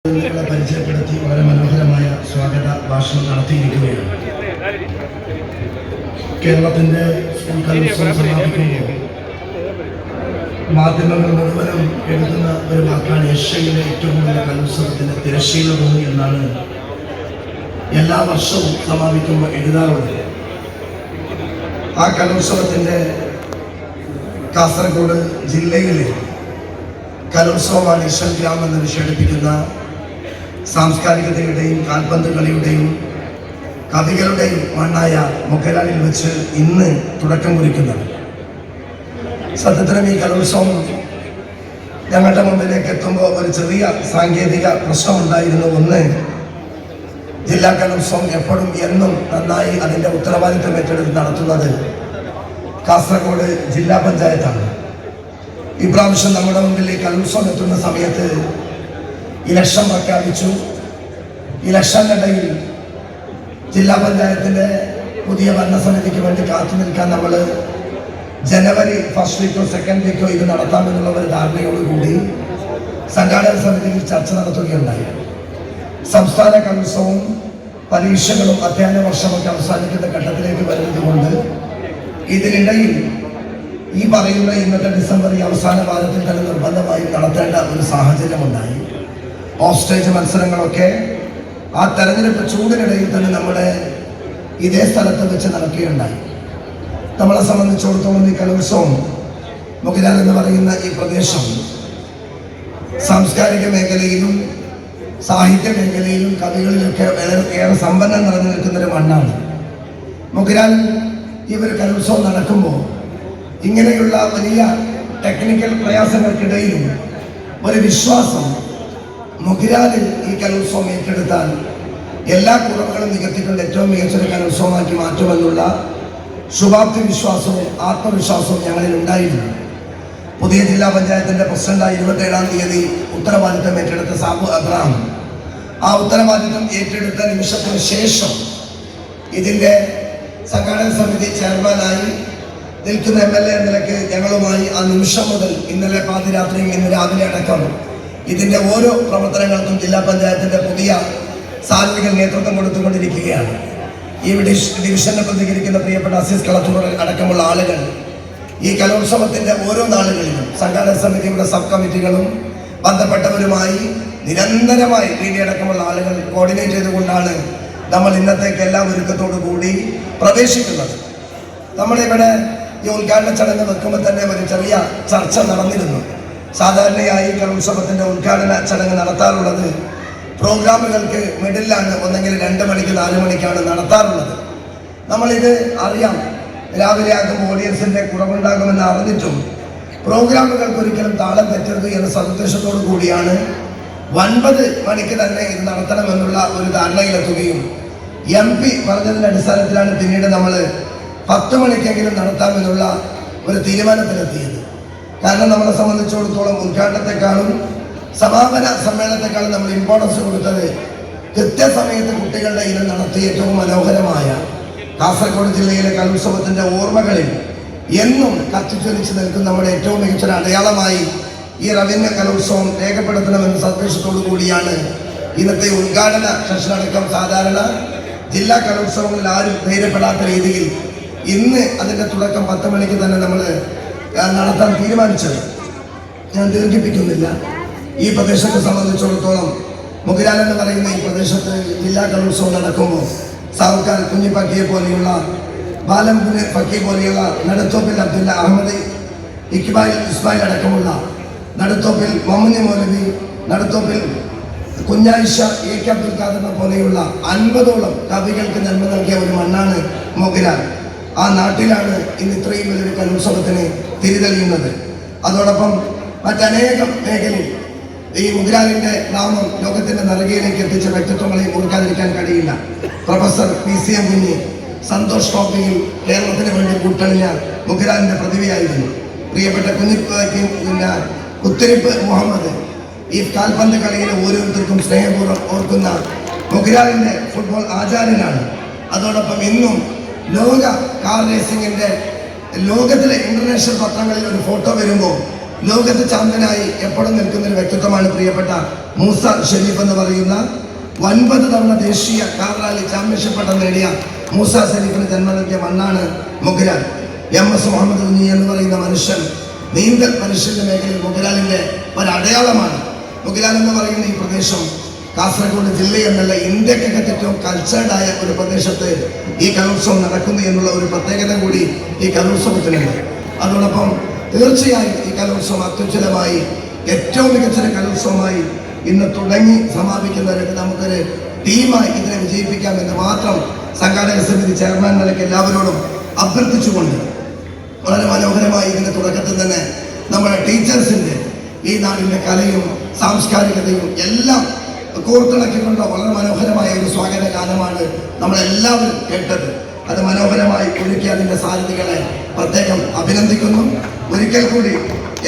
പരിചയപ്പെടുത്തി വളരെ മനോഹരമായ സ്വാഗത ഭാഷണം നടത്തിയിരിക്കുകയാണ്. കേരളത്തിന്റെ സ്കൂൾ കലോത്സവം സമാപിക്കുമ്പോൾ മാധ്യമങ്ങൾ മുഴുവനും എഴുതുന്ന ഒരു വാക്കാണ് ഏഷ്യയിലെ ഏറ്റവും വലിയ കലോത്സവത്തിന്റെ തിരശ്ശീല ഭൂമി എന്നാണ് എല്ലാ വർഷവും സമാപിക്കുമ്പോൾ എഴുതാറുള്ളത്. ആ കലോത്സവത്തിന്റെ കാസർഗോഡ് ജില്ലയിലെ കലോത്സവമാണ് ഈശ്വർ ഗ്രാം എന്ന് വിശേഷിപ്പിക്കുന്ന സാംസ്കാരികതയുടെയും കാൽപന്ത് കളിയുടെയും കവികളുടെയും മണ്ണായ മൊഗ്ഗരാനിൽ വെച്ച് ഇന്ന് തുടക്കം കുറിക്കുന്നത്. സത്യത്തിലും ഈ കലോത്സവം ഞങ്ങളുടെ മുമ്പിലേക്ക് എത്തുമ്പോൾ ഒരു ചെറിയ സാങ്കേതിക പ്രശ്നമുണ്ടായിരുന്നു. ഒന്ന്, ജില്ലാ കലോത്സവം എപ്പോഴും എന്നും നന്നായി അതിൻ്റെ ഉത്തരവാദിത്വം ഏറ്റെടുത്ത് നടത്തുന്നത് കാസർഗോഡ് ജില്ലാ പഞ്ചായത്താണ്. ഇപ്രാവശ്യം നമ്മുടെ മുമ്പിൽ ഈ കലോത്സവം എത്തുന്ന സമയത്ത് ഇലക്ഷൻ പ്രഖ്യാപിച്ചു. ഇലക്ഷനിടയിൽ ജില്ലാ പഞ്ചായത്തിൻ്റെ പുതിയ ഭരണസമിതിക്ക് വേണ്ടി കാത്തു നിൽക്കാൻ നമ്മൾ ജനുവരി ഫസ്റ്റ് വീക്കോ സെക്കൻഡ് വീക്കോ ഇത് നടത്താമെന്നുള്ള ഒരു ധാരണയോടുകൂടി സംഘാടക സമിതിയിൽ ചർച്ച നടത്തുകയുണ്ടായി. സംസ്ഥാന കലോത്സവവും പരീക്ഷകളും അധ്യയന വർഷമൊക്കെ അവസാനിക്കുന്ന ഘട്ടത്തിലേക്ക് വരുന്നത് കൊണ്ട് ഇതിനിടയിൽ ഈ പറയുന്ന ഇന്നത്തെ ഡിസംബർ ഈ അവസാന വാരത്തിൽ തന്നെ നിർബന്ധമായി നടത്തേണ്ട ഒരു സാഹചര്യമുണ്ടായി. ഓഫ് സ്റ്റേജ് മത്സരങ്ങളൊക്കെ ആ തെരഞ്ഞെടുപ്പ് ചൂടിനിടയിൽ തന്നെ നമ്മുടെ ഇതേ സ്ഥലത്ത് വെച്ച് നടക്കുകയുണ്ടായി. നമ്മളെ സംബന്ധിച്ചിടത്തോളം ഈ കലോത്സവം മൊഗ്ഗരാൻ എന്ന് പറയുന്ന ഈ പ്രദേശം സാംസ്കാരിക മേഖലയിലും സാഹിത്യ മേഖലയിലും കവികളിലൊക്കെ ഏറെ സമ്പന്നം നിറഞ്ഞു നിൽക്കുന്നൊരു മണ്ണാണ്. മൊഗ്ഗരാൻ ഈ ഒരു കലോത്സവം നടക്കുമ്പോൾ ഇങ്ങനെയുള്ള വലിയ ടെക്നിക്കൽ പ്രയാസങ്ങൾക്കിടയിലും ഒരു വിശ്വാസം മൊഗ്ഗരാനിൽ ഈ കലോത്സവം ഏറ്റെടുത്താൽ എല്ലാ കുറവുകളും നികത്തിക്കൊണ്ട് ഏറ്റവും മികച്ചൊരു കലോത്സവമാക്കി മാറ്റുമെന്നുള്ള ശുഭാപ്തി വിശ്വാസവും ആത്മവിശ്വാസവും ഞങ്ങളിൽ ഉണ്ടായിരുന്നു. പുതിയ ജില്ലാ പഞ്ചായത്തിൻ്റെ പ്രസിഡന്റായി 27-ാം തീയതി ഉത്തരവാദിത്തം ഏറ്റെടുത്ത സാബു അബ്രഹാം ആ ഉത്തരവാദിത്തം ഏറ്റെടുത്ത നിമിഷത്തിന് ശേഷം ഇതിൻ്റെ സംഘാടക സമിതി ചെയർമാനായി നിൽക്കുന്ന MLA എന്ന നിലയ്ക്ക് ഞങ്ങളുമായി ആ നിമിഷം മുതൽ ഇന്നലെ പാതിരാത്രിയും ഇന്ന് രാവിലെ അടക്കം ഇതിൻ്റെ ഓരോ പ്രവർത്തനങ്ങൾക്കും ജില്ലാ പഞ്ചായത്തിൻ്റെ പുതിയ സാൽവികൾ നേതൃത്വം കൊടുത്തുകൊണ്ടിരിക്കുകയാണ്. ഈ ഡിവിഷനെ പ്രതികരിക്കുന്ന പ്രിയപ്പെട്ട അസീസ് കളത്തൂർ അടക്കമുള്ള ആളുകൾ ഈ കലോത്സവത്തിൻ്റെ ഓരോ നാളുകളിലും സംഘാടക സമിതിയുടെ സബ് കമ്മിറ്റികളും ബന്ധപ്പെട്ടവരുമായി നിരന്തരമായി PD അടക്കമുള്ള ആളുകൾ കോർഡിനേറ്റ് ചെയ്തുകൊണ്ടാണ് നമ്മൾ ഇന്നത്തേക്ക് എല്ലാ ഒരുക്കത്തോടു കൂടി പ്രവേശിക്കുന്നത്. നമ്മളിവിടെ ഈ ഉദ്ഘാടന ചടങ്ങ് വെക്കുമ്പോൾ തന്നെ ഒരു ചെറിയ ചർച്ച നടന്നിരുന്നു. സാധാരണയായി കലോത്സവത്തിൻ്റെ ഉദ്ഘാടന ചടങ്ങ് നടത്താറുള്ളത് പ്രോഗ്രാമുകൾക്ക് മിഡിലാണ്, ഒന്നെങ്കിൽ 2 മണിക്ക് 4 മണിക്കാണ് നടത്താറുള്ളത്. നമ്മളിത് അറിയാം, രാവിലെ ആകുമ്പോൾ ഓഡിയൻസിൻ്റെ കുറവുണ്ടാകുമെന്ന് അറിഞ്ഞിട്ടും പ്രോഗ്രാമുകൾക്ക് ഒരിക്കലും താളം തെറ്റരുത് എന്ന സതുദ്ദേശത്തോടു കൂടിയാണ് 9 മണിക്ക് തന്നെ ഇത് നടത്തണമെന്നുള്ള ഒരു ധാരണയിലെത്തുകയും MP പറഞ്ഞതിൻ്റെ അടിസ്ഥാനത്തിലാണ് പിന്നീട് നമ്മൾ 10 മണിക്കെങ്കിലും നടത്താമെന്നുള്ള ഒരു തീരുമാനത്തിലെത്തിയത്. കാരണം നമ്മളെ സംബന്ധിച്ചിടത്തോളം ഉദ്ഘാടനത്തെക്കാളും സമാപന സമ്മേളനത്തെക്കാളും നമ്മൾ ഇമ്പോർട്ടൻസ് കൊടുത്തത് കൃത്യസമയത്ത് കുട്ടികളുടെ ഇനം നടത്തിയ ഏറ്റവും മനോഹരമായ കാസർഗോഡ് ജില്ലയിലെ കലോത്സവത്തിൻ്റെ ഓർമ്മകളിൽ എന്നും കത്തിച്ചൊലിച്ച് നിൽക്കുന്ന നമ്മുടെ ഏറ്റവും മികച്ചൊരു അടയാളമായി ഈ റവന്യൂ കലോത്സവം രേഖപ്പെടുത്തണമെന്ന സന്ദേശത്തോടു കൂടിയാണ് ഇന്നത്തെ ഉദ്ഘാടന സെഷനടക്കം സാധാരണ ജില്ലാ കലോത്സവങ്ങളിൽ ആരും ധൈര്യപ്പെടാത്ത രീതിയിൽ ഇന്ന് അതിൻ്റെ തുടക്കം 10 മണിക്ക് തന്നെ നമ്മൾ നടത്താൻ തീരുമാനിച്ചത്. ഞാൻ ദീർഘിപ്പിക്കുന്നില്ല. ഈ പ്രദേശത്തെ സംബന്ധിച്ചിടത്തോളം മൊഗ്ഗരാൻ എന്ന് പറയുന്ന ഈ പ്രദേശത്ത് ജില്ലാ കലോത്സവം നടക്കുമ്പോൾ സാവുക്കാർ കുഞ്ഞി ഫക്കീർ പോലെയുള്ള ബാലം ഫക്കീർ പോലെയുള്ള നടുത്തോപ്പിൽ അബ്ദുല്ല അഹമ്മദ് ഇസ്മായിൽ അടക്കമുള്ള നടുത്തോപ്പിൽ മൊമ്മനി മൗലവി, നടുത്തോപ്പിൽ കുഞ്ഞായിഷ AK അബ്ദുൽ ഖാദറിനെ പോലെയുള്ള 50ഓളം കവികൾക്ക് ജന്മം നൽകിയ ഒരു മണ്ണാണ് മൊഗ്ഗരാൻ. ആ നാട്ടിലാണ് ഇന്ന് ഇത്രയും വലിയൊരു കലോത്സവത്തിന് തിരിതെളിയുന്നത്. അതോടൊപ്പം മറ്റനേകം മേഖലയിൽ ഈ മൊഗ്ഗരാനിൻ്റെ നാമം ലോകത്തിൻ്റെ നെറുകയിലേക്ക് എത്തിച്ച വ്യക്തിത്വങ്ങളെയും ഓർക്കാതിരിക്കാൻ കഴിയില്ല. പ്രൊഫസർ PCM കുഞ്ഞി സന്തോഷ് ട്രോഫിയിൽ കേരളത്തിന് വേണ്ടി കൂട്ടണിഞ്ഞ മൊഗ്ഗരാനിൻ്റെ പ്രതിഭയായിരുന്നു. പ്രിയപ്പെട്ട കുത്തിരിപ്പ് മുഹമ്മദ് ഈ കാൽപന്ത് കളിയിലെ ഓരോരുത്തർക്കും സ്നേഹപൂർവ്വം ഓർക്കുന്ന മൊഗ്ഗരാനിൻ്റെ ഫുട്ബോൾ ആചാര്യനാണ്. അതോടൊപ്പം ഇന്നും ലോക കാർ റേസിംഗിൻ്റെ ലോകത്തിലെ ഇന്റർനാഷണൽ പത്രങ്ങളിൽ ഒരു ഫോട്ടോ വരുമ്പോൾ ലോകത്ത് ചാമ്പ്യനായി എപ്പോഴും നിൽക്കുന്ന ഒരു വ്യക്തിത്വമാണ് പ്രിയപ്പെട്ട മൂസ ഷെരീഫ് എന്ന് പറയുന്ന 9 തവണ ദേശീയ കാർ റാലി ചാമ്പ്യൻഷിപ്പ് പട്ടം നേടിയ മൂസ ഷെരീഫിന് ജന്മം നൽകിയ മണ്ണാണ് മുഗ്രാൽ. MS മുഹമ്മദ് കുഞ്ഞി എന്ന് പറയുന്ന മനുഷ്യൻ നീന്തൽ പരിശീലന മേഖലയിൽ മുഗ്രാലിന്റെ ഒരു അടയാളമാണ്. മുഗ്രാൽ എന്ന് പറയുന്ന ഈ പ്രദേശം കാസർഗോഡ് ജില്ല എന്നല്ല ഇന്ത്യക്കകത്ത് ഏറ്റവും കൾച്ചേർഡായ ഒരു പ്രദേശത്ത് ഈ കലോത്സവം നടക്കുന്നു എന്നുള്ള ഒരു പ്രത്യേകത കൂടി ഈ കലോത്സവത്തിനുണ്ട്. അതോടൊപ്പം തീർച്ചയായും ഈ കലോത്സവം അത്യുജ്വലമായി ഏറ്റവും മികച്ചൊരു കലോത്സവമായി ഇന്ന് തുടങ്ങി സമാപിക്കുന്നവർക്ക് നമുക്കൊരു ടീമായി ഇതിനെ വിജയിപ്പിക്കാമെന്ന് മാത്രം സംഘാടക സമിതി ചെയർമാൻമാർക്ക് എല്ലാവരോടും അഭ്യർത്ഥിച്ചുകൊണ്ട് വളരെ മനോഹരമായി ഇതിന്റെ തുടക്കത്തിൽ തന്നെ നമ്മുടെ ടീച്ചേഴ്സിന്റെ ഈ നാടിന്റെ കലയും സാംസ്കാരികതയും എല്ലാം കോർത്തിണക്കിക്കൊണ്ട് വളരെ മനോഹരമായ ഒരു സ്വാഗത ഗാനമാണ് നമ്മളെല്ലാവരും കേട്ടത്. അത് മനോഹരമായി ഒരുക്കി അതിന്റെ സാരഥികളെ പ്രത്യേകം അഭിനന്ദിക്കുന്നു. ഒരിക്കൽ കൂടി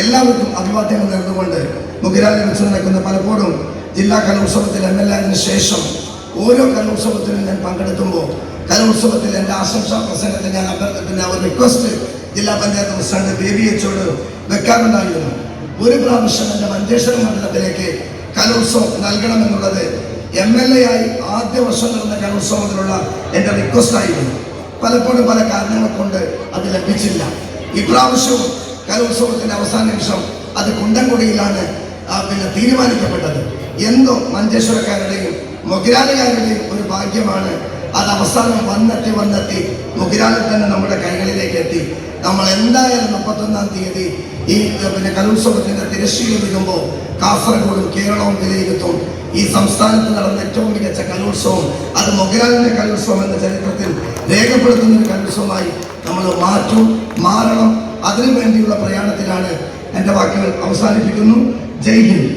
എല്ലാവർക്കും അഭിവാദ്യങ്ങൾ നേർന്നുകൊണ്ട് മുഗ്രാലിൽ വെച്ച് നടക്കുന്ന പലപ്പോഴും ജില്ലാ കലോത്സവത്തിൽ MLA ആയതിനു ശേഷം ഓരോ കലോത്സവത്തിലും ഞാൻ പങ്കെടുക്കുമ്പോൾ കലോത്സവത്തിൽ എൻ്റെ ആശംസാ പ്രസംഗത്തിൽ ഞാൻ പിന്നെ ഒരു റിക്വസ്റ്റ് ജില്ലാ പഞ്ചായത്ത് പ്രസിഡന്റ് ബേബി എച്ചോട് വെക്കാറുണ്ടായിരുന്നു. ഒരു പ്രാവശ്യം എൻ്റെ മഞ്ചേശ്വരം മണ്ഡലത്തിലേക്ക് കലോത്സവം നൽകണമെന്നുള്ളത് MLA ആയി ആദ്യ വർഷം നടന്ന കലോത്സവത്തിലുള്ള എൻ്റെ റിക്വസ്റ്റ് ആയിരുന്നു. പലപ്പോഴും പല കാരണങ്ങൾ കൊണ്ട് അത് ലഭിച്ചില്ല. ഇപ്രാവശ്യവും കലോത്സവത്തിന്റെ അവസാന നിമിഷം അത് കുണ്ടൻകുടിയിലാണ് പിന്നെ തീരുമാനിക്കപ്പെട്ടത്. എന്തോ മഞ്ചേശ്വരക്കാരുടെയും മൊഗ്രാലുകാരുടെയും ഒരു ഭാഗ്യമാണ്. അത് അവസാനം വന്നെത്തി മുഗ്രാലിൽ തന്നെ നമ്മുടെ കൈകളിലേക്ക് എത്തി. നമ്മൾ എന്തായാലും 31-ാം തീയതി ഈ പിന്നെ കലോത്സവത്തിന്റെ തിരശ്ശീല വീഴുമ്പോൾ കാസർഗോഡും കേരളവും വിലയിരുത്തും. ഈ സംസ്ഥാനത്ത് നടന്ന ഏറ്റവും മികച്ച കലോത്സവം അത് മൊഗ്രാലിന്റെ കലോത്സവം എന്ന ചരിത്രത്തിൽ രേഖപ്പെടുത്തുന്ന ഒരു കലോത്സവമായി നമ്മൾ മാറണം. അതിനു വേണ്ടിയുള്ള പ്രയാണത്തിലാണ്. എൻ്റെ വാക്കുകൾ അവസാനിപ്പിക്കുന്നു. ജയ് ഹിന്ദ്.